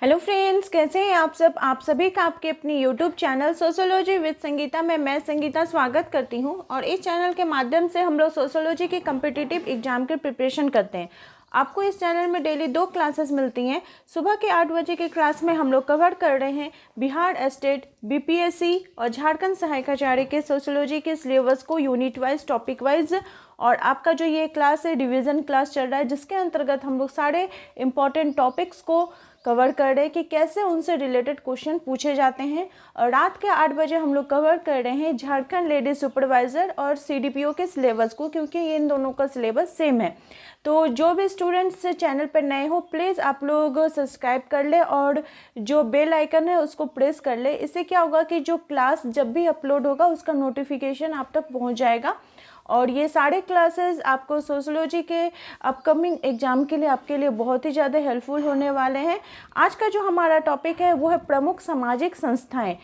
Hello friends, कैसे हैं आप सब। आप सभी का आपके अपनी YouTube channel sociology with Sangeeta में मैं संगीता स्वागत करती हूं। और इस चैनल के माध्यम से हम लोग सोशियोलॉजी के कम्पिटिटिव एग्जाम की प्रिपरेशन करते हैं। आपको इस चैनल में डेली 2 क्लासेस मिलती हैं। सुबह के 8 बजे के क्लास में हम लोग कवर कर रहे हैं बिहार स्टेट, बीपीएससी और झारखंड सहायकाचार्य के सोशियोलॉजी के सिलेबस को यूनिट वाइज, टॉपिक वाइज। और आपका जो ये क्लास है डिवीज़न क्लास चल रहा है, जिसके अंतर्गत हम लोग सारे इम्पॉर्टेंट टॉपिक्स को कवर कर रहे हैं कि कैसे उनसे रिलेटेड क्वेश्चन पूछे जाते हैं। और रात के 8 बजे हम लोग कवर कर रहे हैं झारखंड लेडी सुपरवाइज़र और सीडीपीओ के सिलेबस को, क्योंकि ये इन दोनों का सिलेबस सेम है। तो जो भी स्टूडेंट्स चैनल पर नए हो, प्लीज़ आप लोग सब्सक्राइब कर ले और जो बेल आइकन है उसको प्रेस कर ले। इससे क्या होगा कि जो क्लास जब भी अपलोड होगा उसका नोटिफिकेशन आप तक पहुंच जाएगा। और ये सारे क्लासेस आपको सोशियोलॉजी के अपकमिंग एग्जाम के लिए आपके लिए बहुत ही ज़्यादा हेल्पफुल होने वाले हैं। आज का जो हमारा टॉपिक है वो है प्रमुख सामाजिक संस्थाएं।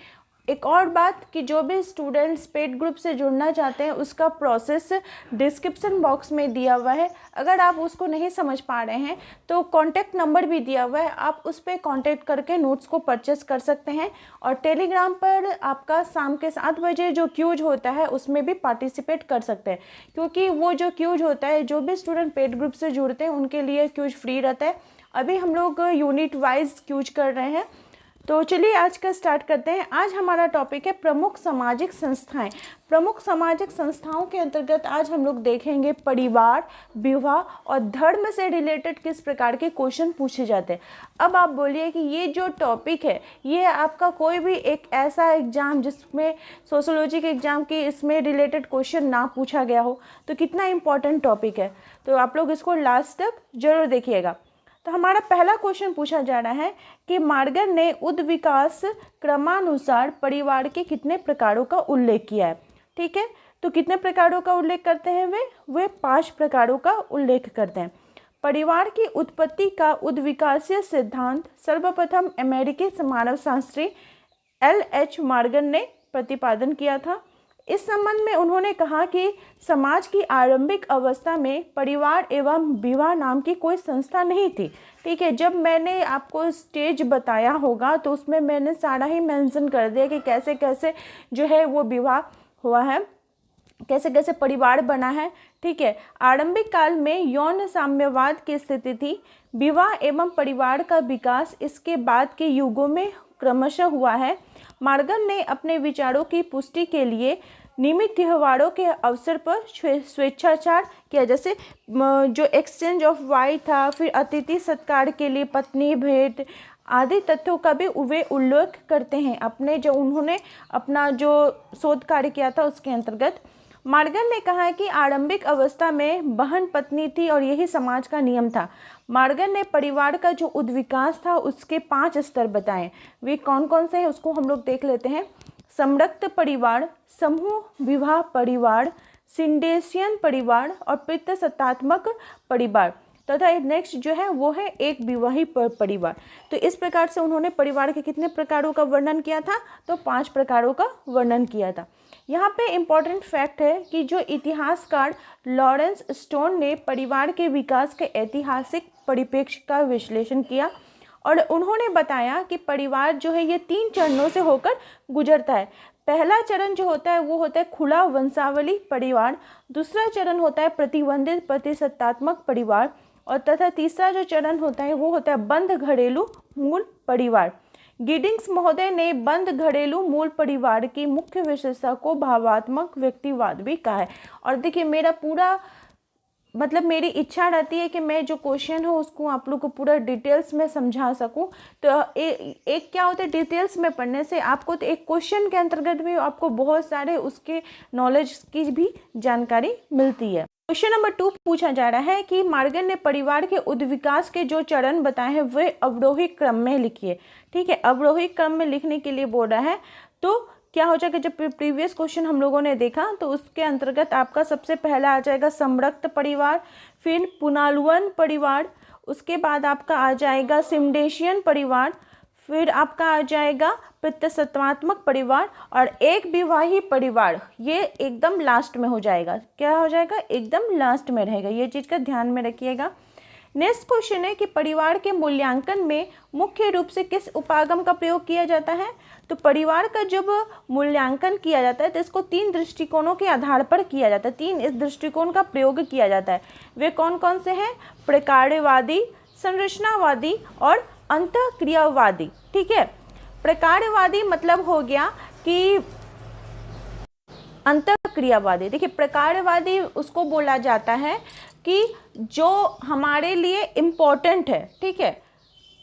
एक और बात कि जो भी स्टूडेंट्स पेड ग्रुप से जुड़ना चाहते हैं उसका प्रोसेस डिस्क्रिप्शन बॉक्स में दिया हुआ है। अगर आप उसको नहीं समझ पा रहे हैं तो कॉन्टैक्ट नंबर भी दिया हुआ है, आप उस पर कॉन्टैक्ट करके नोट्स को परचेस कर सकते हैं। और टेलीग्राम पर आपका शाम के 7 बजे जो क्यूज होता है उसमें भी पार्टिसिपेट कर सकते हैं, क्योंकि वो जो क्यूज होता है जो भी स्टूडेंट पेड ग्रुप से जुड़ते हैं उनके लिए क्यूज फ्री रहता है। अभी हम लोग यूनिट वाइज क्यूज कर रहे हैं। तो चलिए आज का स्टार्ट करते हैं। आज हमारा टॉपिक है प्रमुख सामाजिक संस्थाएं। प्रमुख सामाजिक संस्थाओं के अंतर्गत आज हम लोग देखेंगे परिवार, विवाह और धर्म से रिलेटेड किस प्रकार के क्वेश्चन पूछे जाते हैं। अब आप बोलिए कि ये जो टॉपिक है ये आपका कोई भी एक ऐसा एग्जाम जिसमें सोशियोलॉजी के एग्जाम की इसमें रिलेटेड क्वेश्चन ना पूछा गया हो, तो कितना इम्पोर्टेंट टॉपिक है। तो आप लोग इसको लास्ट तक जरूर देखिएगा। तो हमारा पहला क्वेश्चन पूछा जा रहा है कि मार्गर ने उद्विकास क्रमानुसार परिवार के कितने प्रकारों का उल्लेख किया है। ठीक है, तो कितने प्रकारों का उल्लेख करते हैं वे 5 प्रकारों का उल्लेख करते हैं। परिवार की उत्पत्ति का उद्विकासीय सिद्धांत सर्वप्रथम अमेरिकी मानव शास्त्री LH मार्गर ने प्रतिपादन किया था। इस संबंध में उन्होंने कहा कि समाज की आरंभिक अवस्था में परिवार एवं विवाह नाम की कोई संस्था नहीं थी। ठीक है, जब मैंने आपको स्टेज बताया होगा तो उसमें मैंने सारा ही मेंशन कर दिया कि कैसे कैसे जो है वो विवाह हुआ है, कैसे कैसे परिवार बना है। ठीक है, आरंभिक काल में यौन साम्यवाद की स्थिति थी। विवाह एवं परिवार का विकास इसके बाद के युगों में क्रमशः हुआ है। मार्गर ने अपने विचारों की पुष्टि के लिए नियमित त्योहारों के अवसर पर स्वेच्छाचार किया, जैसे जो एक्सचेंज ऑफ वाइफ था, फिर अतिथि सत्कार के लिए पत्नी भेंट आदि तथ्यों का भी वे उल्लेख करते हैं अपने जो उन्होंने अपना जो शोध कार्य किया था उसके अंतर्गत। मार्गर ने कहा है कि आरंभिक अवस्था में बहन पत्नी थी और यही समाज का नियम था। मार्गर ने परिवार का जो उद्विकास था उसके 5 स्तर बताए। वे कौन कौन से हैं उसको हम लोग देख लेते हैं। संरक्त परिवार, समूह विवाह परिवार, सिंडेशियन परिवार और पितृसत्तात्मक परिवार तथा नेक्स्ट जो है वो है एक विवाही परिवार। तो इस प्रकार से उन्होंने परिवार के कितने प्रकारों का वर्णन किया था, तो 5 प्रकारों का वर्णन किया था। यहाँ पे इम्पॉर्टेंट फैक्ट है कि जो इतिहासकार लॉरेंस स्टोन ने परिवार के विकास के ऐतिहासिक परिप्रेक्ष्य का विश्लेषण किया और उन्होंने बताया कि परिवार जो है ये 3 चरणों से होकर गुजरता है। पहला चरण जो होता है वो होता है खुला वंशावली परिवार, दूसरा चरण होता है प्रतिबंधित प्रतिसत्तात्मक परिवार और तथा तीसरा जो चरण होता है वो होता है बंद घरेलू मूल परिवार। गिडिंग्स महोदय ने बंद घरेलू मूल परिवार की मुख्य विशेषता को भावात्मक व्यक्तिवाद भी कहा है। और देखिए मेरा पूरा मतलब मेरी इच्छा रहती है कि मैं जो क्वेश्चन हो उसको आप लोग को पूरा डिटेल्स में समझा सकूं। तो एक क्या होता है, डिटेल्स में पढ़ने से आपको तो एक क्वेश्चन के अंतर्गत भी आपको बहुत सारे उसके नॉलेज की भी जानकारी मिलती है। क्वेश्चन नंबर 2 पूछा जा रहा है कि मार्गर ने परिवार के उद्विकास के जो चरण बताए हैं वे अवरोही क्रम में लिखिए। ठीक है, अवरोही क्रम में लिखने के लिए बोल रहा है। तो क्या हो जाएगा, जब प्रीवियस क्वेश्चन हम लोगों ने देखा तो उसके अंतर्गत आपका सबसे पहला आ जाएगा संरक्त परिवार, फिर पुनालुवन परिवार, उसके बाद आपका आ जाएगा सिमडेशियन परिवार, फिर आपका आ जाएगा पितृसत्तात्मक परिवार और एक विवाही परिवार। ये एकदम लास्ट में हो जाएगा। क्या हो जाएगा, एकदम लास्ट में रहेगा। ये चीज़ का ध्यान में रखिएगा। नेक्स्ट क्वेश्चन है कि परिवार के मूल्यांकन में मुख्य रूप से किस उपागम का प्रयोग किया जाता है। तो परिवार का जब मूल्यांकन किया जाता है तो इसको 3 दृष्टिकोणों के आधार पर किया जाता है, 3 इस दृष्टिकोण का प्रयोग किया जाता है। वे कौन कौन से हैं? प्रकार्यवादी, संरचनावादी और अंतःक्रियावादी। ठीक है, प्रकार्यवादी मतलब हो गया कि अंतःक्रियावादी। देखिए, प्रकार्यवादी उसको बोला जाता है कि जो हमारे लिए इम्पोर्टेंट है, ठीक है,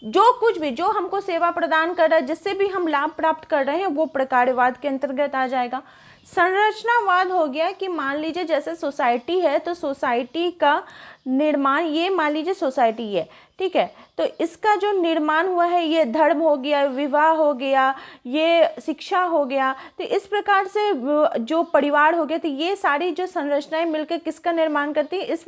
जो कुछ भी जो हमको सेवा प्रदान कर रहा है, जिससे भी हम लाभ प्राप्त कर रहे हैं, वो प्रकार्यवाद के अंतर्गत आ जाएगा। संरचनावाद हो गया कि मान लीजिए जैसे सोसाइटी है तो सोसाइटी का निर्माण, ये मान लीजिए सोसाइटी है, ठीक है, तो इसका जो निर्माण हुआ है, ये धर्म हो गया, विवाह हो गया, ये शिक्षा हो गया, तो इस प्रकार से जो परिवार हो गया, तो ये सारी जो संरचनाएं मिलकर किसका निर्माण करती है? इस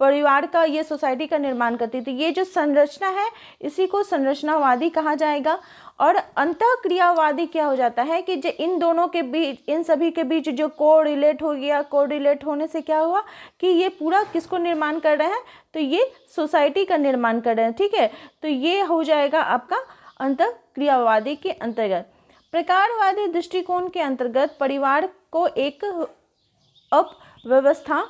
परिवार का, ये सोसाइटी का निर्माण करती है। तो ये जो संरचना है इसी को संरचनावादी कहा जाएगा। और अंतःक्रियावादी क्या हो जाता है कि जो इन दोनों के बीच, इन सभी के बीच जो कोरिलेट हो गया, कोरिलेट होने से क्या हुआ कि ये पूरा किसको निर्माण कर रहे हैं? तो ये सोसाइटी का निर्माण कर रहे हैं। ठीक है, तो ये हो जाएगा आपका अंतःक्रियावादी के अंतर्गत। प्रकारवादी दृष्टिकोण के अंतर्गत परिवार को एक अपव्यवस्था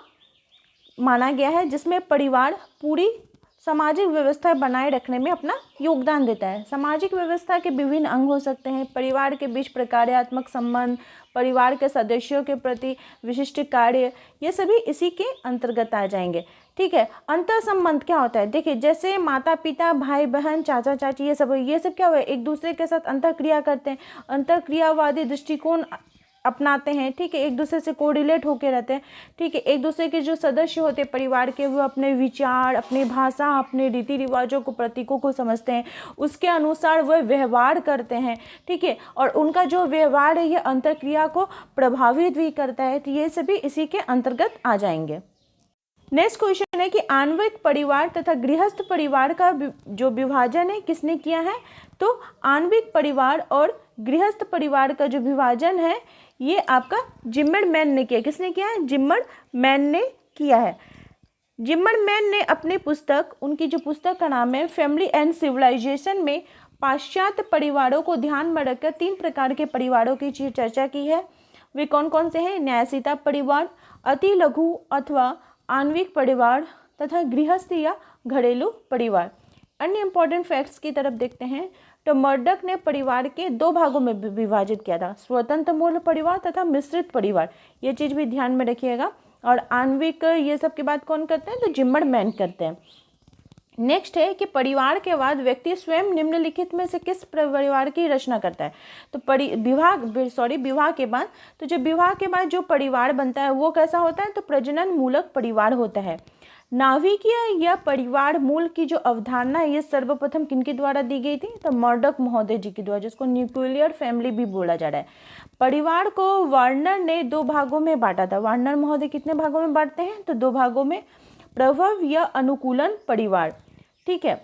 माना गया है जिसमें परिवार पूरी सामाजिक व्यवस्था बनाए रखने में अपना योगदान देता है। सामाजिक व्यवस्था के विभिन्न अंग हो सकते हैं। परिवार के बीच प्रकार्यात्मक संबंध, परिवार के सदस्यों के प्रति विशिष्ट कार्य, ये सभी इसी के अंतर्गत आ जाएंगे। ठीक है, अंतर संबंध क्या होता है? देखिए, जैसे माता पिता, भाई बहन, चाचा चाची, ये सब क्या हुआ, एक दूसरे के साथ अंतःक्रिया करते हैं, अंतःक्रियावादी दृष्टिकोण अपनाते हैं। ठीक है, एक दूसरे से कोरिलेट होकर रहते हैं। ठीक है, एक दूसरे के जो सदस्य होते हैं परिवार के, वो अपने विचार, अपनी भाषा, अपने रीति रिवाजों को, प्रतीकों को समझते हैं, उसके अनुसार वह व्यवहार करते हैं। ठीक है, और उनका जो व्यवहार है ये अंतःक्रिया को प्रभावित भी करता है। तो ये सभी इसी के अंतर्गत आ जाएंगे। नेक्स्ट क्वेश्चन है कि आणविक परिवार तथा गृहस्थ परिवार का जो विभाजन है किसने किया है? तो आणविक परिवार और गृहस्थ परिवार का जो विभाजन है ये आपका जिम्मरमैन ने किया। किसने किया है? जिम्मरमैन ने किया है। जिम्मरमैन ने अपनी पुस्तक, उनकी जो पुस्तक का नाम है फैमिली एंड सिविलाइजेशन में पाश्चात्य परिवारों को ध्यान में रखकर 3 प्रकार के परिवारों की चर्चा की है। वे कौन कौन से हैं? न्यायशीता परिवार, अति लघु अथवा आणविक परिवार तथा गृहस्थ या घरेलू परिवार। अन्य इंपॉर्टेंट फैक्ट्स की तरफ देखते हैं तो मर्डक ने परिवार के 2 भागों में विभाजित किया था, स्वतंत्र मूल परिवार तथा मिश्रित परिवार। ये चीज़ भी ध्यान में रखिएगा। और आणविक ये सब की बात कौन करते हैं? तो जिम्मरमैन करते हैं। नेक्स्ट है कि परिवार के बाद व्यक्ति स्वयं निम्नलिखित में से किस परिवार की रचना करता है? तो विवाह के बाद, तो जो विवाह के बाद जो परिवार बनता है वो कैसा होता है? तो प्रजनन मूलक परिवार होता है। नाभिकीय या परिवार मूल की जो अवधारणा है ये सर्वप्रथम किनके द्वारा दी गई थी? तो मर्डक महोदय जी के द्वारा, जिसको न्यूक्लियर फैमिली भी बोला जा रहा है। परिवार को वार्नर ने 2 भागों में बांटा था। वार्नर महोदय कितने भागों में बांटते हैं? तो 2 भागों में, प्रभव या अनुकूलन परिवार, ठीक है,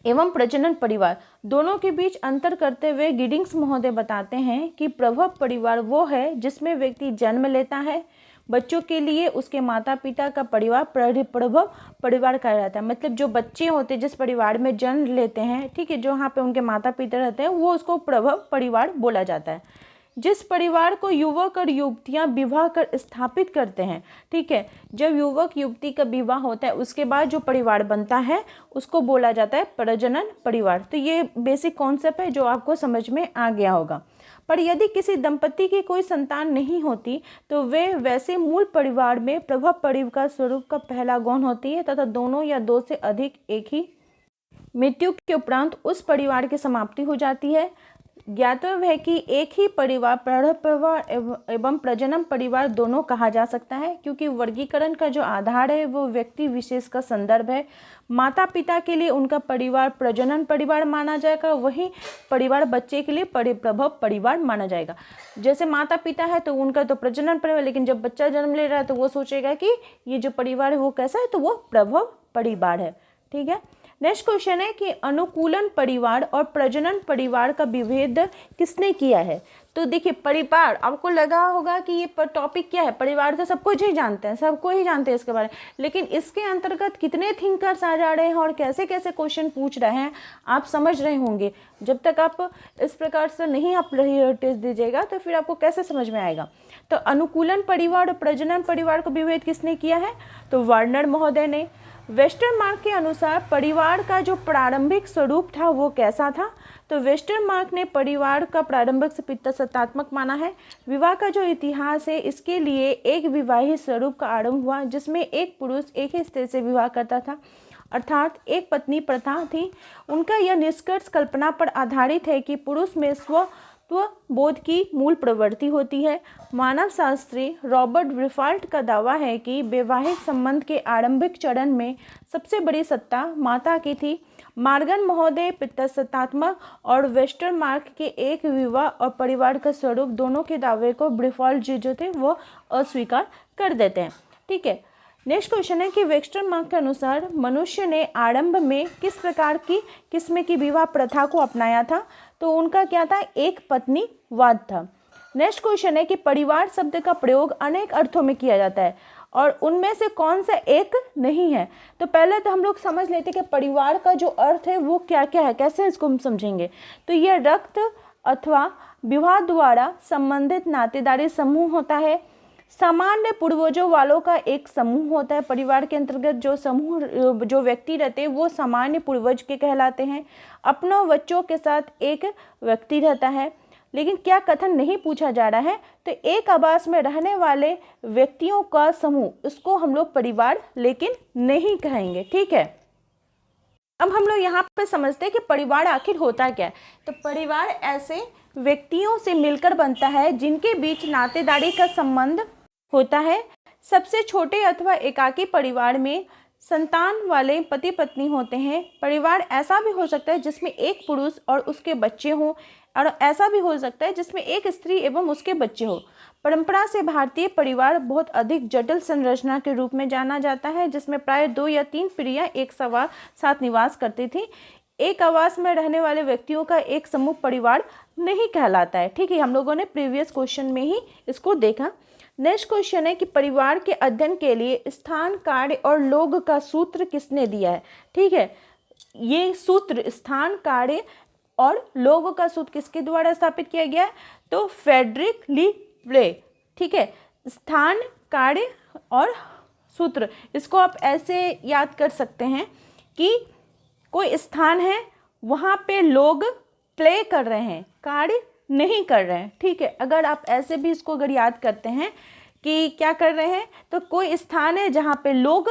एवं प्रजनन परिवार। दोनों के बीच अंतर करते हुए गिडिंग्स महोदय बताते हैं कि प्रभव परिवार वो है जिसमें व्यक्ति जन्म लेता है, बच्चों के लिए उसके माता पिता का परिवार प्रभव परिवार कहा जाता है। मतलब जो बच्चे होते हैं जिस परिवार में जन्म लेते हैं, ठीक है, जो वहाँ पे उनके माता पिता रहते हैं, वो उसको प्रभव परिवार बोला जाता है। जिस परिवार को युवक और युवतियां विवाह कर स्थापित करते हैं, ठीक है, जब युवक युवती का विवाह होता है उसके बाद जो परिवार बनता है उसको बोला जाता है प्रजनन परिवार। तो ये बेसिक कॉन्सेप्ट है जो आपको समझ में आ गया होगा। पर यदि किसी दंपति की कोई संतान नहीं होती तो वे वैसे मूल परिवार में प्रभव परिवार स्वरूप का पहला गौण होती है तथा दोनों या 2 से अधिक एक ही मृत्यु के उपरांत उस परिवार की समाप्ति हो जाती है। ज्ञातव्य है कि एक ही परिवार प्रौढ़ परिवार एवं प्रजनन परिवार दोनों कहा जा सकता है, क्योंकि वर्गीकरण का जो आधार है वो व्यक्ति विशेष का संदर्भ है। माता पिता के लिए उनका परिवार प्रजनन परिवार माना जाएगा, वही परिवार बच्चे के लिए प्रभव परिवार माना जाएगा। जैसे माता पिता है तो उनका तो प्रजनन परिवार, लेकिन जब बच्चा जन्म ले रहा है तो वो सोचेगा कि ये जो परिवार है वो कैसा है, तो वो प्रभव परिवार है। ठीक है, नेक्स्ट क्वेश्चन है कि अनुकूलन परिवार और प्रजनन परिवार का विभेद किसने किया है। तो देखिए परिवार, आपको लगा होगा कि ये टॉपिक क्या है, परिवार तो सबको ही जानते हैं, सबको ही जानते हैं इसके बारे में, लेकिन इसके अंतर्गत कितने थिंकर्स आ जा रहे हैं और कैसे कैसे क्वेश्चन पूछ रहे हैं आप समझ रहे होंगे। जब तक आप इस प्रकार से नहीं आप टेस्ट दीजिएगा तो फिर आपको कैसे समझ में आएगा। तो अनुकूलन परिवार और प्रजनन परिवार का विभेद किसने किया है, तो वर्नर महोदय ने। वेस्टरमार्क के अनुसार परिवार का जो प्रारंभिक स्वरूप था वो कैसा था, तो वेस्टरमार्क ने परिवार का प्रारंभिक से पितृसत्तात्मक माना है। विवाह का जो इतिहास है इसके लिए एक विवाहित स्वरूप का आरंभ हुआ जिसमें एक पुरुष एक ही स्त्री से विवाह करता था, अर्थात एक पत्नी प्रथा थी। उनका यह निष्कर्ष कल्पना पर आधारित है कि पुरुष में स्वत्व बोध की मूल प्रवृत्ति होती है। मानव शास्त्री रॉबर्ट ब्रिफाल्ट का दावा है कि वैवाहिक संबंध के आरंभिक चरण में सबसे बड़ी सत्ता माता की थी। मार्गन महोदय पितृसत्तात्मक और वेस्टरमार्क के एक विवाह और परिवार का स्वरूप दोनों के दावे को ब्रिफाल्ट जी जो थे वो अस्वीकार कर देते हैं। ठीक है, नेक्स्ट क्वेश्चन है कि वेस्टरमार्क के अनुसार मनुष्य ने आरंभ में किस प्रकार की किस्म की विवाह प्रथा को अपनाया था, तो उनका क्या था, एक पत्नीवाद था। नेक्स्ट क्वेश्चन है कि परिवार शब्द का प्रयोग अनेक अर्थों में किया जाता है और उनमें से कौन सा एक नहीं है। तो पहले तो हम लोग समझ लेते कि परिवार का जो अर्थ है वो क्या क्या है, कैसे इसको हम समझेंगे। तो यह रक्त अथवा विवाह द्वारा संबंधित नातेदारी समूह होता है। सामान्य पूर्वजों वालों का एक समूह होता है। परिवार के अंतर्गत जो समूह जो व्यक्ति रहते हैं वो सामान्य पूर्वज के कहलाते हैं। अपनों बच्चों के साथ एक व्यक्ति रहता है, लेकिन क्या कथन नहीं पूछा जा रहा है, तो एक आवास में रहने वाले व्यक्तियों का समूह, उसको हम लोग परिवार लेकिन नहीं कहेंगे। ठीक है, अब हम लोग यहाँ पे समझते हैं कि परिवार आखिर होता क्या है। तो परिवार ऐसे व्यक्तियों से मिलकर बनता है जिनके बीच नातेदारी का संबंध होता है। सबसे छोटे अथवा एकाकी परिवार में संतान वाले पति पत्नी होते हैं। परिवार ऐसा भी हो सकता है जिसमें एक पुरुष और उसके बच्चे हों, और ऐसा भी हो सकता है जिसमें एक स्त्री एवं उसके बच्चे हों। परंपरा से भारतीय परिवार बहुत अधिक जटिल संरचना के रूप में जाना जाता है, जिसमें प्राय 2 या 3 पीढ़ियां एक साथ निवास करती थी। एक आवास में रहने वाले व्यक्तियों का एक समूह परिवार नहीं कहलाता है। ठीक है, हम लोगों ने प्रीवियस क्वेश्चन में ही इसको देखा। नेक्स्ट क्वेश्चन है कि परिवार के अध्ययन के लिए स्थान, कार्य और लोग का सूत्र किसने दिया है। ठीक है, ये सूत्र स्थान, कार्य और लोग का सूत्र किसके द्वारा स्थापित किया गया है, तो फ्रेडरिक ली प्ले। ठीक है, स्थान, कार्य और सूत्र, इसको आप ऐसे याद कर सकते हैं कि कोई स्थान है, वहाँ पे लोग प्ले कर रहे हैं, कार्य नहीं कर रहे हैं। ठीक है, अगर आप ऐसे भी इसको अगर याद करते हैं कि क्या कर रहे हैं, तो कोई स्थान है जहाँ पे लोग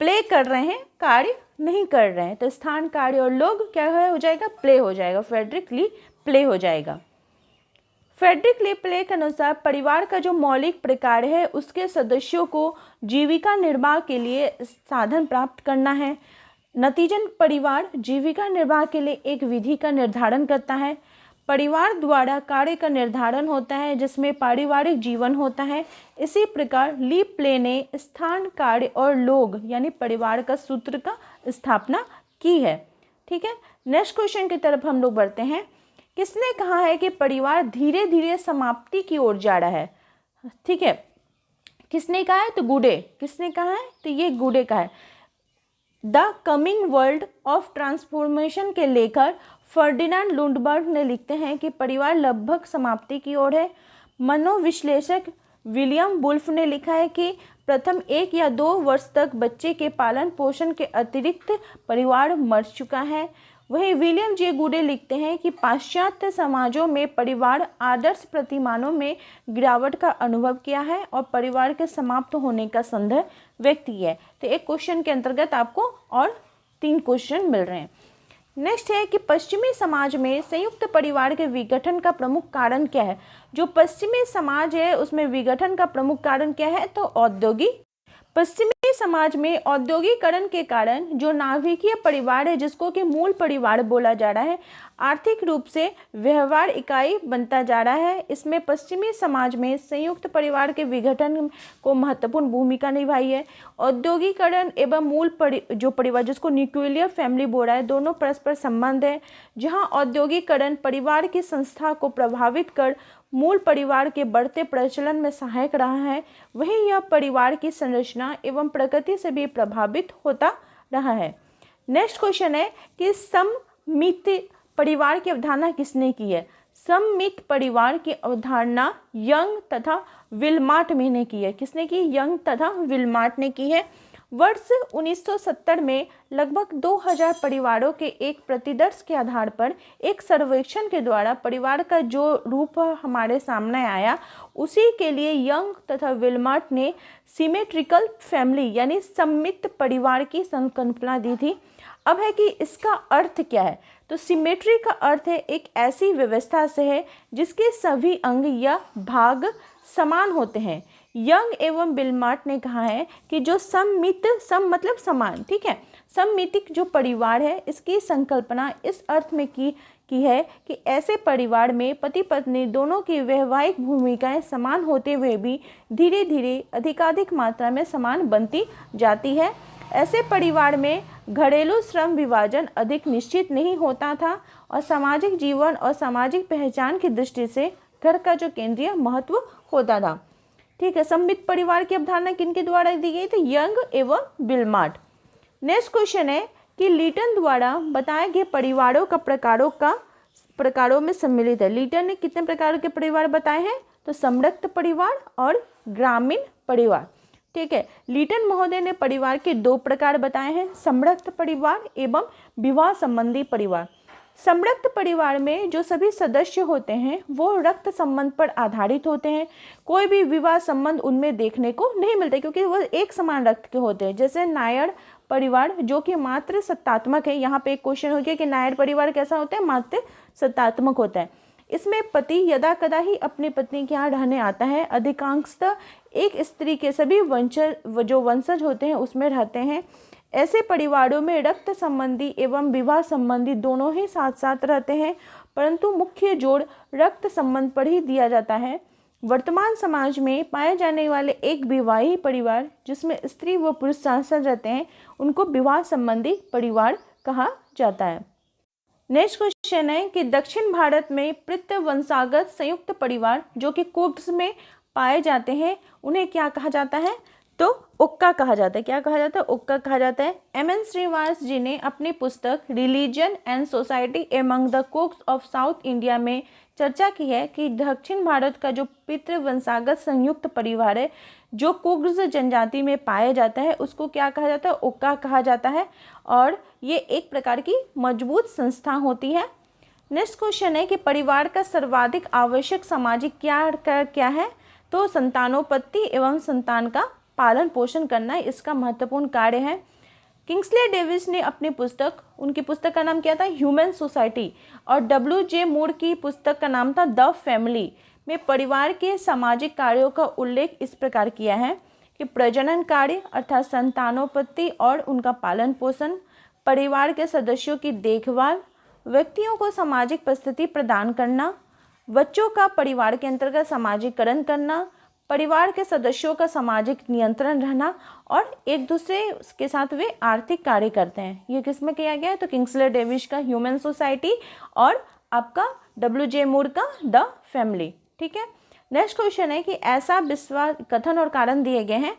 प्ले कर रहे हैं, कार्य नहीं कर रहे हैं, तो स्थान, कार्य और लोग क्या हो जाएगा, प्ले हो जाएगा, फ्रेडरिक ली प्ले हो जाएगा। फ्रेडरिक ली प्ले के अनुसार परिवार का जो मौलिक प्रकार है उसके सदस्यों को जीविका निर्वाह के लिए साधन प्राप्त करना है। नतीजन परिवार जीविका निर्वाह के लिए एक विधि का निर्धारण करता है। परिवार द्वारा कार्य का निर्धारण होता है जिसमें पारिवारिक जीवन होता है। इसी प्रकार ली प्ले ने स्थान, कार्य और लोग यानी परिवार का सूत्र का स्थापना की है। ठीक है, नेक्स्ट क्वेश्चन की तरफ हम लोग बढ़ते हैं। किसने कहा है कि परिवार धीरे धीरे समाप्ति की ओर जा रहा है। ठीक है, किसने कहा है, तो गुडे। किसने कहा है, तो ये गुडे का है। The coming world of transformation के लेखक फर्डिनांड लुंडबर्ग ने लिखते हैं कि परिवार लगभग समाप्ति की ओर है। मनोविश्लेषक विलियम वुल्फ ने लिखा है कि प्रथम 1 या 2 वर्ष तक बच्चे के पालन पोषण के अतिरिक्त परिवार मर चुका है। वहीं विलियम जे गुडे लिखते हैं कि पाश्चात्य समाजों में परिवार आदर्श प्रतिमानों में गिरावट का अनुभव किया है और परिवार के समाप्त होने का संदर्भ व्यक्ति है। तो एक क्वेश्चन के अंतर्गत आपको और 3 क्वेश्चन मिल रहे हैं। नेक्स्ट है कि पश्चिमी समाज में संयुक्त परिवार के विघटन का प्रमुख कारण क्या है। जो पश्चिमी समाज है उसमें विघटन का प्रमुख कारण क्या है, तो औद्योगिक पश्चिमी समाज में औद्योगिकरण के कारण जो नाभिकीय परिवार है, जिसको कि मूल परिवार बोला जा रहा है, आर्थिक रूप से व्यवहार इकाई बनता जा रहा है। इसमें पश्चिमी समाज में संयुक्त परिवार के विघटन को महत्वपूर्ण भूमिका निभाई है। औद्योगिकरण एवं मूल जो परिवार, जिसको न्यूक्लियर फैमिली बोल रहा है, दोनों परस्पर संबंध है। जहां औद्योगिकरण परिवार की संस्था को प्रभावित कर मूल परिवार के बढ़ते प्रचलन में सहायक रहा है, वहीं यह परिवार की संरचना एवं प्रकृति से भी प्रभावित होता रहा है। नेक्स्ट क्वेश्चन है कि सममित परिवार की अवधारणा किसने की है? सममित परिवार की अवधारणा यंग तथा विल्माट ने की है। किसने की? यंग तथा विल्माट ने की है। वर्ष 1970 में लगभग 2000 परिवारों के एक प्रतिदर्श के आधार पर एक सर्वेक्षण के द्वारा परिवार का जो रूप हमारे सामने आया, उसी के लिए यंग तथा विल्माट ने सिमेट्रिकल फैमिली यानी सममित परिवार की संकल्पना दी थी। अब है कि इसका अर्थ क्या है? तो सिमेट्री का अर्थ है एक ऐसी व्यवस्था से है जिसके सभी अंग या भाग समान होते हैं। यंग एवं विल्माट ने कहा है कि जो सम मतलब समान, ठीक है, सममितिक जो परिवार है, इसकी संकल्पना इस अर्थ में की है कि ऐसे परिवार में पति पत्नी दोनों की वैवाहिक भूमिकाएं समान होते हुए भी धीरे धीरे अधिकाधिक मात्रा में समान बनती जाती है। ऐसे परिवार में घरेलू श्रम विभाजन अधिक निश्चित नहीं होता था और सामाजिक जीवन और सामाजिक पहचान की दृष्टि से घर का जो केंद्रीय महत्व होता था। ठीक है, सममित परिवार की अवधारणा किनके द्वारा दी गई थी? यंग एवं विल्माट। नेक्स्ट क्वेश्चन है कि लीटन द्वारा बताए गए परिवारों का प्रकारों में सम्मिलित है। लीटन ने कितने प्रकार के परिवार बताए हैं? तो संरक्त परिवार और ग्रामीण परिवार। ठीक है, लीटन महोदय ने परिवार के 2 प्रकार बताए हैं, संरक्त परिवार एवं विवाह संबंधी परिवार। संरक्त परिवार में जो सभी सदस्य होते हैं वो रक्त संबंध पर आधारित होते हैं, कोई भी विवाह संबंध उनमें देखने को नहीं मिलता क्योंकि वो एक समान रक्त के होते हैं। जैसे नायर परिवार जो कि मात्र सत्तात्मक है। यहाँ पे एक क्वेश्चन हो गया कि नायर परिवार कैसा होता है? मात्र सत्तात्मक होता है। इसमें पति यदा कदा ही अपनी पत्नी के यहाँ रहने आता है। अधिकांशतः एक स्त्री के सभी वंशज होते हैं उसमें रहते हैं। ऐसे परिवारों में रक्त संबंधी एवं विवाह संबंधी दोनों ही साथ साथ रहते हैं, परंतु मुख्य जोर रक्त संबंध पर ही दिया जाता है। वर्तमान समाज में पाए जाने वाले एक विवाही परिवार जिसमें स्त्री व पुरुष सांसद रहते हैं, उनको विवाह संबंधी परिवार कहा जाता है। नेक्स्ट क्वेश्चन है कि दक्षिण भारत में पितृवंशागत संयुक्त परिवार जो कि कुब्स में पाए जाते हैं, उन्हें क्या कहा जाता है? तो उक्का कहा जाता है। क्या कहा जाता है? उक्का कहा जाता है। एम.एन. श्रीनिवास जी ने अपनी पुस्तक religion and society among the कुक्स of south India में चर्चा की है कि दक्षिण भारत का जो पितृवंशागत संयुक्त परिवार है जो कुग्स जनजाति में पाया जाता है, उसको क्या कहा जाता है? उक्का कहा जाता है और ये एक प्रकार की मजबूत संस्था होती है। नेक्स्ट क्वेश्चन है कि परिवार का सर्वाधिक आवश्यक सामाजिक क्या है? तो संतानोत्पत्ति एवं संतान का पालन पोषण करना इसका महत्वपूर्ण कार्य है। किंग्सले डेविस ने अपनी उनकी पुस्तक का नाम क्या था? ह्यूमन सोसाइटी, और W.J. मूर की पुस्तक का नाम था द फैमिली में परिवार के सामाजिक कार्यों का उल्लेख इस प्रकार किया है कि प्रजनन कार्य अर्थात संतानोत्पत्ति और उनका पालन पोषण, परिवार के सदस्यों की देखभाल, व्यक्तियों को सामाजिक परिस्थिति प्रदान करना, बच्चों का परिवार के अंतर्गत सामाजिकरण करना, परिवार के सदस्यों का सामाजिक नियंत्रण रहना और एक दूसरे के साथ वे आर्थिक कार्य करते हैं। ये किसमें किया गया है? तो किंग्सले डेविस का ह्यूमन सोसाइटी और आपका W.J. मूर का द फैमिली। ठीक है, नेक्स्ट क्वेश्चन है कि ऐसा विश्वास, कथन और कारण दिए गए हैं।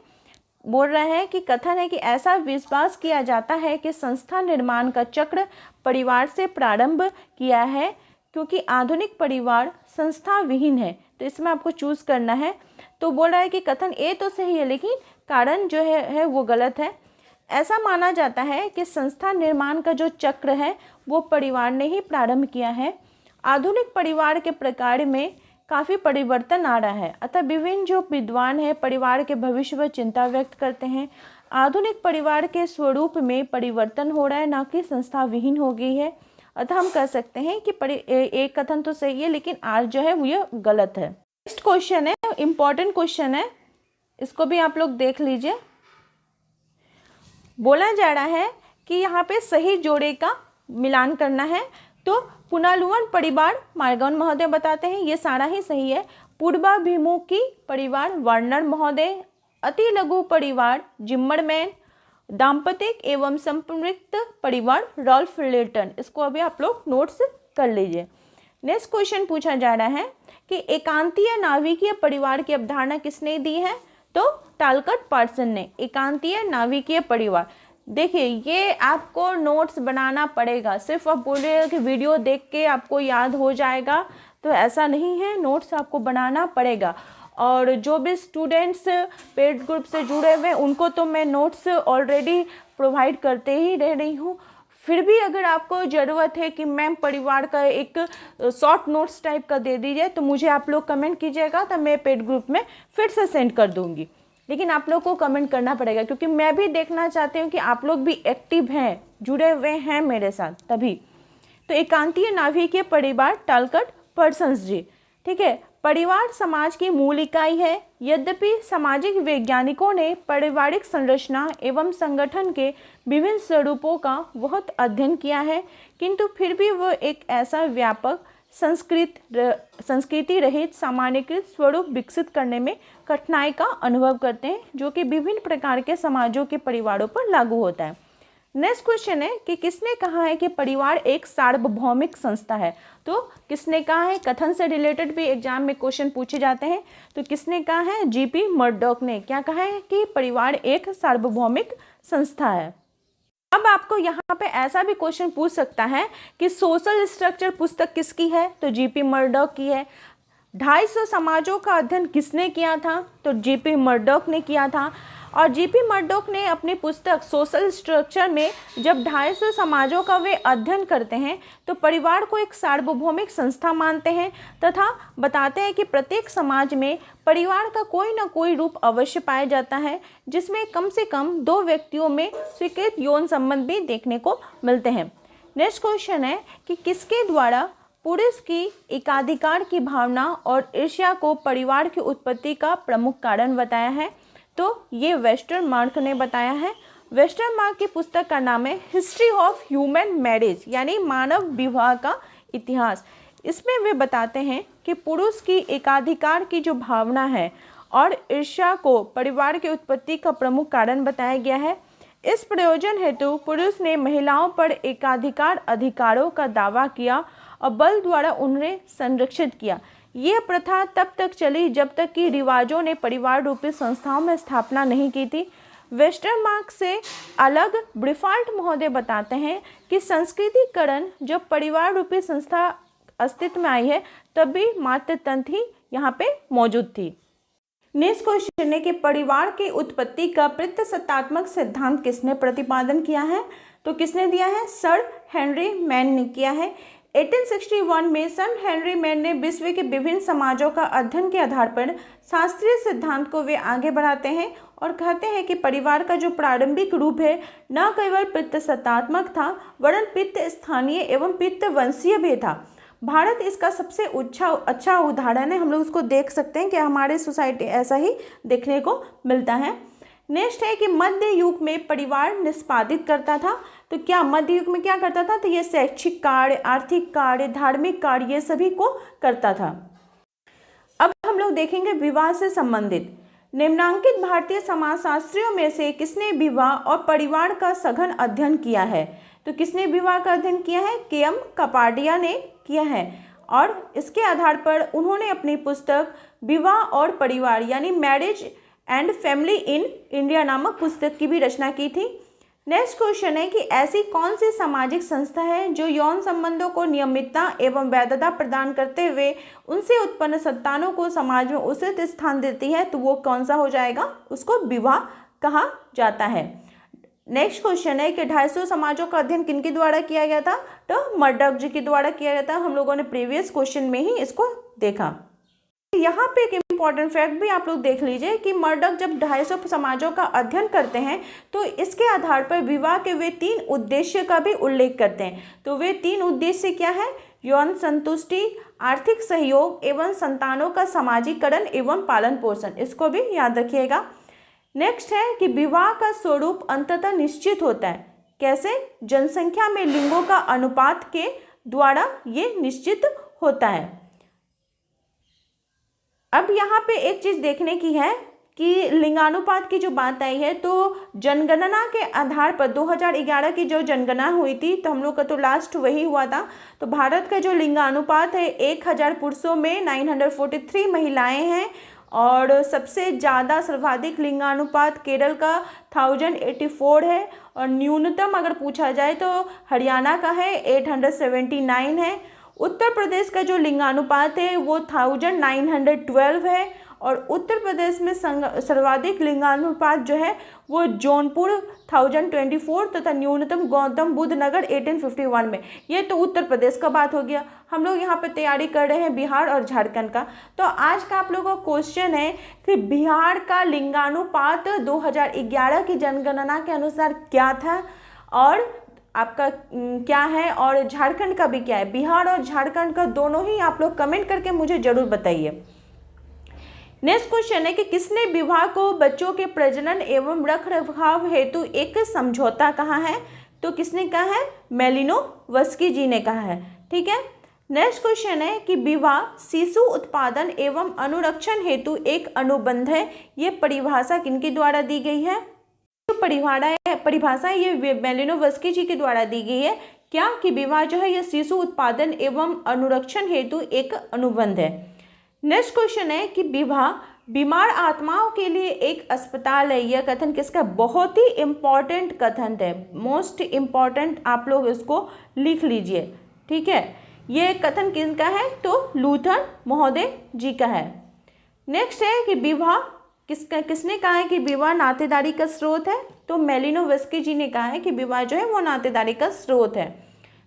बोल रहे हैं कि कथन है कि ऐसा विश्वास किया जाता है कि संस्था निर्माण का चक्र परिवार से प्रारंभ किया है क्योंकि आधुनिक परिवार संस्था विहीन है। तो इसमें आपको चूज करना है। तो बोल रहा है कि कथन ए तो सही है लेकिन कारण जो है वो गलत है। ऐसा माना जाता है कि संस्था निर्माण का जो चक्र है वो परिवार ने ही प्रारंभ किया है। आधुनिक परिवार के प्रकार में काफ़ी परिवर्तन आ रहा है, अतः विभिन्न जो विद्वान हैं परिवार के भविष्य पर चिंता व्यक्त करते हैं। आधुनिक परिवार के स्वरूप में परिवर्तन हो रहा है, ना कि संस्था विहीन हो गई है। अतः हम कह सकते हैं कि एक कथन तो सही है लेकिन आर जो है वो ये गलत है। नेक्स्ट क्वेश्चन है, इम्पॉर्टेंट क्वेश्चन है, इसको भी आप लोग देख लीजिए। बोला जा रहा है कि यहाँ पे सही जोड़े का मिलान करना है। तो पुनालुवन परिवार मार्गवन महोदय बताते हैं, ये सारा ही सही है। पूर्वाभिमुखी परिवार वार्नर महोदय, अति लघु परिवार जिम्मरमैन, दाम्पतिक एवं संपृक्त परिवार रॉल्फ लेटन। इसको अभी आप लोग नोट्स कर लीजिए। नेक्स्ट क्वेश्चन पूछा जा रहा है कि एकांतीय नाभिकीय परिवार की अवधारणा किसने दी है? तो टालकट पार्सन ने। एकांतीय नाभिकीय परिवार, देखिए ये आपको नोट्स बनाना पड़ेगा। सिर्फ आप बोलिएगा कि वीडियो देख के आपको याद हो जाएगा, तो ऐसा नहीं है, नोट्स आपको बनाना पड़ेगा। और जो भी स्टूडेंट्स पेड ग्रुप से जुड़े हुए हैं उनको तो मैं नोट्स ऑलरेडी प्रोवाइड करते ही रह रही हूँ। फिर भी अगर आपको ज़रूरत है कि मैम परिवार का एक शॉर्ट नोट्स टाइप का दे दीजिए, तो मुझे आप लोग कमेंट कीजिएगा, तो मैं पेड ग्रुप में फिर से सेंड कर दूँगी। लेकिन आप लोग को कमेंट करना पड़ेगा, क्योंकि मैं भी देखना चाहती हूँ कि आप लोग भी एक्टिव हैं, जुड़े हुए हैं मेरे साथ, तभी। तो एकांतीय नाभिकीय परिवार टालकट पर्सन्स जी, ठीक है। परिवार समाज की मूल इकाई है। यद्यपि सामाजिक वैज्ञानिकों ने पारिवारिक संरचना एवं संगठन के विभिन्न स्वरूपों का बहुत अध्ययन किया है, किंतु फिर भी वह एक ऐसा व्यापक संस्कृति रहित सामान्यकृत स्वरूप विकसित करने में कठिनाई का अनुभव करते हैं, जो कि विभिन्न प्रकार के समाजों के परिवारों पर लागू होता है। नेक्स्ट क्वेश्चन है कि किसने कहा है कि परिवार एक सार्वभौमिक संस्था है? तो किसने कहा है? कथन से रिलेटेड भी एग्जाम में क्वेश्चन पूछे जाते हैं। तो किसने कहा है? जीपी मर्डॉक ने। क्या कहा है? कि परिवार एक सार्वभौमिक संस्था है। अब आपको यहाँ पे ऐसा भी क्वेश्चन पूछ सकता है कि सोशल स्ट्रक्चर पुस्तक किसकी है? तो जीपी मर्डॉक की है। 250 समाजों का अध्ययन किसने किया था? तो जीपी मर्डॉक ने किया था। और जीपी मर्डॉक ने अपनी पुस्तक सोशल स्ट्रक्चर में जब 250 समाजों का वे अध्ययन करते हैं, तो परिवार को एक सार्वभौमिक संस्था मानते हैं तथा बताते हैं कि प्रत्येक समाज में परिवार का कोई न कोई रूप अवश्य पाया जाता है, जिसमें कम से कम 2 व्यक्तियों में स्वीकृत यौन संबंध भी देखने को मिलते हैं। नेक्स्ट क्वेश्चन है कि किसके द्वारा पुरुष की एकाधिकार की भावना और ईर्ष्या को परिवार की उत्पत्ति का प्रमुख कारण बताया है? तो ये वेस्टरमार्क ने बताया है। वेस्टरमार्क की पुस्तक का नाम है हिस्ट्री ऑफ ह्यूमन मैरिज, यानी मानव विवाह का इतिहास। इसमें वे बताते हैं कि पुरुष की एकाधिकार की जो भावना है और ईर्ष्या को परिवार की उत्पत्ति का प्रमुख कारण बताया गया है। इस प्रयोजन हेतु पुरुष ने महिलाओं पर एकाधिकार अधिकारों का दावा किया और बल द्वारा उन्हें संरक्षित किया। ये प्रथा तब तक चली जब तक कि रिवाजों ने परिवार रूपी संस्थाओं में स्थापना नहीं की थी। वेस्टरमार्क से अलग ब्रिफाल्ट महोदय बताते हैं कि संस्कृतिकरण जब परिवार रूपी संस्था अस्तित्व में आई है, तभी मातृतंत्र ही यहाँ पे मौजूद थी। नेक्स्ट क्वेश्चन है कि परिवार की उत्पत्ति का प्रत्यसत्तात्मक सिद्धांत किसने प्रतिपादन किया है? तो किसने दिया है? सर हेनरी मैन ने किया है। 1861 में सर हेनरी मैन ने विश्व के विभिन्न समाजों का अध्ययन के आधार पर शास्त्रीय सिद्धांत को वे आगे बढ़ाते हैं और कहते हैं कि परिवार का जो प्रारंभिक रूप है न केवल पितृसत्तात्मक था, वरन पितृ स्थानीय एवं पितृ वंशीय भी था। भारत इसका सबसे अच्छा उदाहरण है। हम लोग उसको देख सकते हैं कि हमारे सोसाइटी ऐसा ही देखने को मिलता है। नेक्स्ट है कि मध्य युग में परिवार निष्पादित करता था। तो क्या मध्य युग में क्या करता था? तो ये शैक्षिक कार्य, आर्थिक कार्य, धार्मिक कार्य, ये सभी को करता था। अब हम लोग देखेंगे विवाह से संबंधित। निम्नांकित भारतीय समाजशास्त्रियों में से किसने विवाह और परिवार का सघन अध्ययन किया है? तो किसने विवाह का अध्ययन किया है? के.एम. कपाडिया ने किया है। और इसके आधार पर उन्होंने अपनी पुस्तक विवाह और परिवार यानी marriage and family in India नामक पुस्तक की भी रचना की थी। नेक्स्ट क्वेश्चन है कि ऐसी कौन सी सामाजिक संस्था है जो यौन संबंधों को नियमितता एवं वैधता प्रदान करते हुए उनसे उत्पन्न संतानों को समाज में उचित स्थान देती है? तो वो कौन सा हो जाएगा? उसको विवाह कहा जाता है। नेक्स्ट क्वेश्चन है कि 250 समाजों का अध्ययन किनके द्वारा किया गया था? तो मर्डॉक जी के द्वारा किया गया था। हम लोगों ने प्रीवियस क्वेश्चन में ही इसको देखा। यहाँ पे एक इम्पॉर्टेंट फैक्ट भी आप लोग देख लीजिए कि मर्डॉक जब 250 समाजों का अध्ययन करते हैं तो इसके आधार पर विवाह के वे 3 उद्देश्य का भी उल्लेख करते हैं। तो वे 3 उद्देश्य क्या है? यौन संतुष्टि, आर्थिक सहयोग एवं संतानों का सामाजिकरण एवं पालन पोषण। इसको भी याद रखिएगा। नेक्स्ट है कि विवाह का स्वरूप अंततः निश्चित होता है। कैसे? जनसंख्या में लिंगों का अनुपात के द्वारा ये निश्चित होता है। अब यहाँ पे एक चीज देखने की है कि लिंगानुपात की जो बात आई है, तो जनगणना के आधार पर 2011 की जो जनगणना हुई थी, तो हम लोग का तो लास्ट वही हुआ था। तो भारत का जो लिंगानुपात है 1000 पुरुषों में 943 महिलाएं हैं, और सबसे ज़्यादा सर्वाधिक लिंगानुपात केरल का 1084 है, और न्यूनतम अगर पूछा जाए तो हरियाणा का है 879 है। उत्तर प्रदेश का जो लिंगानुपात है वो 1912 है, और उत्तर प्रदेश में सर्वाधिक लिंगानुपात जो है वो जौनपुर 1024 तथा न्यूनतम गौतम बुद्ध नगर 1851 में। ये तो उत्तर प्रदेश का बात हो गया। हम लोग यहाँ पे तैयारी कर रहे हैं बिहार और झारखंड का। तो आज का आप लोगों का क्वेश्चन है कि बिहार का लिंगानुपात 2011 की जनगणना के अनुसार क्या था और आपका क्या है, और झारखंड का भी क्या है। बिहार और झारखंड का दोनों ही आप लोग कमेंट करके मुझे जरूर बताइए। नेक्स्ट क्वेश्चन है कि किसने विवाह को बच्चों के प्रजनन एवं रख रखाव हेतु एक समझौता कहा है? तो किसने कहा है? मेलिनोवस्की जी ने कहा है। ठीक है। नेक्स्ट क्वेश्चन है कि विवाह शिशु उत्पादन एवं अनुरक्षण हेतु एक अनुबंध है, ये परिभाषा किनके द्वारा दी गई है? जो परिभाषा है ये मेलिनोवस्की जी के द्वारा दी गई है। क्या? कि विवाह जो है ये शिशु उत्पादन एवं अनुरक्षण हेतु एक अनुबंध है। नेक्स्ट क्वेश्चन है कि विवाह बीमार आत्माओं के लिए एक अस्पताल है, यह कथन किसका? बहुत ही इंपॉर्टेंट कथन है, मोस्ट इंपॉर्टेंट, आप लोग इसको लिख लीजिए। ठीक है। ये कथन किसका है? तो लूथर महोदय जी का है। नेक्स्ट है कि विवाह किसने कहा है कि विवाह नातेदारी का स्रोत है? तो मेलिनोवस्की जी ने कहा है कि विवाह जो है वो नातेदारी का स्रोत है।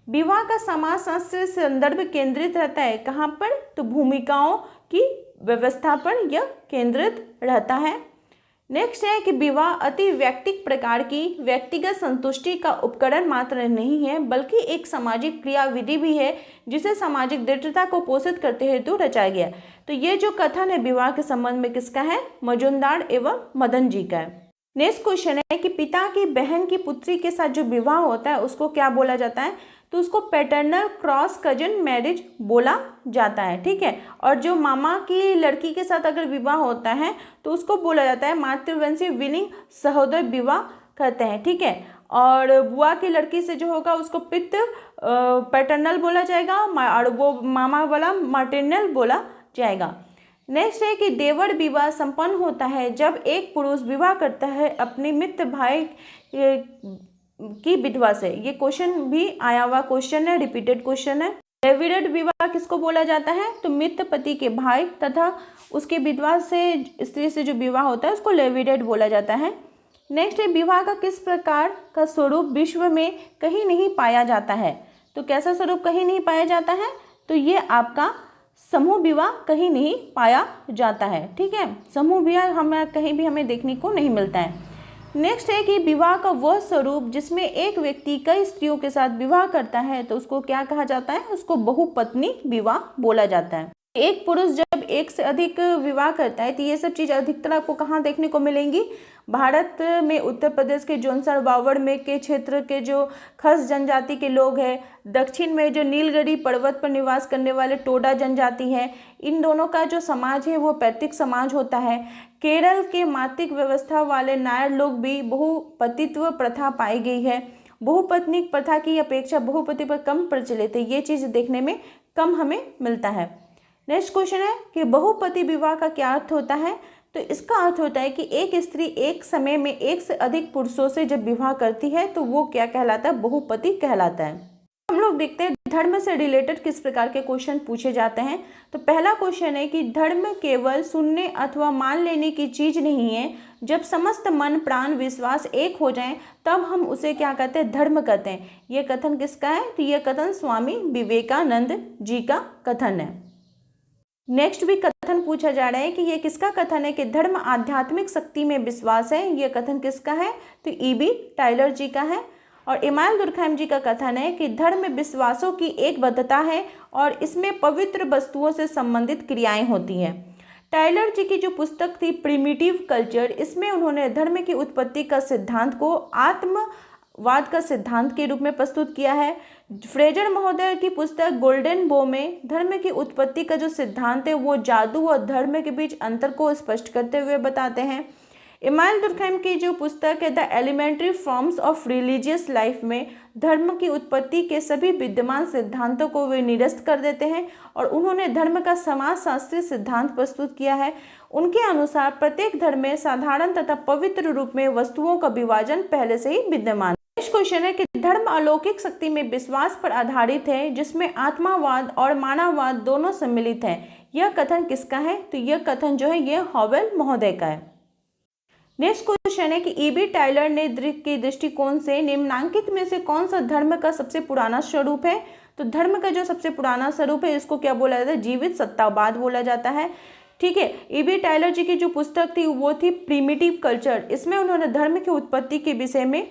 विवाह का समाज शास्त्र संदर्भ केंद्रित रहता है कहाँ पर? तो भूमिकाओं की व्यवस्था पर यह केंद्रित रहता है। नेक्स्ट है कि विवाह अति व्यक्तिक प्रकार की व्यक्तिगत संतुष्टि का उपकरण मात्र नहीं है, बल्कि एक सामाजिक क्रियाविधि भी है जिसे सामाजिक दृढ़ता को पोषित करते हेतु रचाया गया। तो ये जो कथन है विवाह के संबंध में किसका है? मजुमदार एवं मदन जी का है। नेक्स्ट क्वेश्चन है कि पिता की बहन की पुत्री के साथ जो विवाह होता है उसको क्या बोला जाता है? तो उसको पैटर्नल क्रॉस कजन मैरिज बोला जाता है। ठीक है। और जो मामा की लड़की के साथ अगर विवाह होता है तो उसको बोला जाता है मातृवंशीय विलिंग सहोदय विवाह कहते हैं। ठीक है। और बुआ की लड़की से जो होगा उसको पित पैटर्नल बोला जाएगा, और वो मामा वाला माटर्नल बोला जाएगा। नेक्स्ट है कि देवर विवाह संपन्न होता है जब एक पुरुष विवाह करता है अपने मित्र भाई की विधवा से। ये क्वेश्चन भी आया हुआ क्वेश्चन है, रिपीटेड क्वेश्चन है। लेवीडेड विवाह किसको बोला जाता है? तो मित्र पति के भाई तथा उसके विधवा से स्त्री से जो विवाह होता है उसको लेवीडेड बोला जाता है। नेक्स्ट है विवाह का किस प्रकार का स्वरूप विश्व में कहीं नहीं पाया जाता है? तो कैसा स्वरूप कहीं नहीं पाया जाता है? तो ये आपका समूह विवाह कहीं नहीं पाया जाता है। ठीक है। समूह विवाह कहीं भी हमें देखने को नहीं मिलता है। नेक्स्ट है कि विवाह का वह स्वरूप जिसमें एक व्यक्ति कई स्त्रियों के साथ विवाह करता है तो उसको क्या कहा जाता है? उसको बहुपत्नी विवाह बोला जाता है। एक पुरुष जब एक से अधिक विवाह करता है तो ये सब चीज़ अधिकतर आपको कहाँ देखने को मिलेंगी? भारत में उत्तर प्रदेश के जौनसर बावड़ में के क्षेत्र के जो खस जनजाति के लोग हैं, दक्षिण में जो नीलगिरी पर्वत पर निवास करने वाले टोडा जनजाति है, इन दोनों का जो समाज है वो पैतृक समाज होता है। केरल के मातृक व्यवस्था वाले नायर लोग भी बहुपतित्व प्रथा पाई गई है। बहुपत्नी प्रथा की अपेक्षा बहुपति पर कम प्रचलित है, ये चीज़ देखने में कम हमें मिलता है। नेक्स्ट क्वेश्चन है कि बहुपति विवाह का क्या अर्थ होता है? तो इसका अर्थ होता है कि एक स्त्री एक समय में एक से अधिक पुरुषों से जब विवाह करती है तो वो क्या कहलाता है? बहुपति कहलाता है। हम लोग देखते हैं धर्म से रिलेटेड किस प्रकार के क्वेश्चन पूछे जाते हैं। तो पहला क्वेश्चन है कि धर्म केवल सुनने अथवा मान लेने की चीज नहीं है, जब समस्त मन प्राण विश्वास एक हो जाएं तब हम उसे क्या कहते हैं? धर्म कहते हैं। ये कथन किसका है? तो ये कथन स्वामी विवेकानंद जी का कथन है। नेक्स्ट भी कथन पूछा जा रहा है कि ये किसका कथन है? कि धर्म आध्यात्मिक शक्ति में विश्वास है, ये कथन किसका है? तो ईबी टाइलर जी का है। और इमानुएल दुर्कheim जी का कथन है कि धर्म विश्वासों की एक बद्धता है और इसमें पवित्र वस्तुओं से संबंधित क्रियाएं होती हैं। टाइलर जी की जो पुस्तक थी प्रिमिटिव कल्चर, इसमें उन्होंने धर्म की उत्पत्ति का सिद्धांत को आत्मवाद का सिद्धांत के रूप में प्रस्तुत किया है। फ्रेजर महोदय की पुस्तक गोल्डन बो में धर्म की उत्पत्ति का जो सिद्धांत है वो जादू और धर्म के बीच अंतर को स्पष्ट करते हुए बताते हैं। इमाइल दुर्कheim की जो पुस्तक है the elementary forms of religious life में धर्म की उत्पत्ति के सभी विद्यमान सिद्धांतों को वे निरस्त कर देते हैं और उन्होंने धर्म का समाजशास्त्रीय सिद्धांत प्रस्तुत किया है। उनके अनुसार प्रत्येक धर्म में साधारण तथा पवित्र रूप में वस्तुओं का विभाजन पहले से ही विद्यमान। नेक्स्ट क्वेश्चन है कि धर्म अलौकिक शक्ति में विश्वास पर आधारित है जिसमें आत्मावाद और मानववाद दोनों सम्मिलित हैं। यह कथन किसका है? तो यह कथन जो है यह हॉवेल महोदय का है। नेक्स्ट क्वेश्चन है कि ईबी टाइलर ने के दृष्टिकोण से निम्नांकित में से कौन सा धर्म का सबसे पुराना स्वरूप है? तो धर्म का जो सबसे पुराना स्वरूप है इसको क्या बोला जाता है? जीवित सत्तावाद बोला जाता है। ठीक है, ईबी टाइलर जी की जो पुस्तक थी वो थी प्रिमिटिव कल्चर। इसमें उन्होंने धर्म की उत्पत्ति के विषय में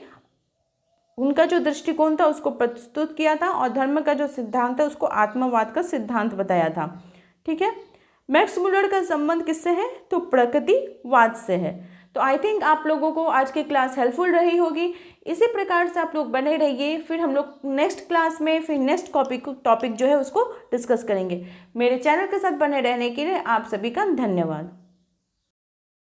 उनका जो दृष्टिकोण था उसको प्रस्तुत किया था और धर्म का जो सिद्धांत है उसको आत्मवाद का सिद्धांत बताया था। ठीक है, मैक्स मुलर का संबंध किससे है? तो प्रकृतिवाद से है। तो आई थिंक आप लोगों को आज की क्लास हेल्पफुल रही होगी। इसी प्रकार से आप लोग बने रहिए, फिर हम लोग नेक्स्ट क्लास में फिर नेक्स्ट टॉपिक जो है उसको डिस्कस करेंगे। मेरे चैनल के साथ बने रहने के लिए आप सभी का धन्यवाद।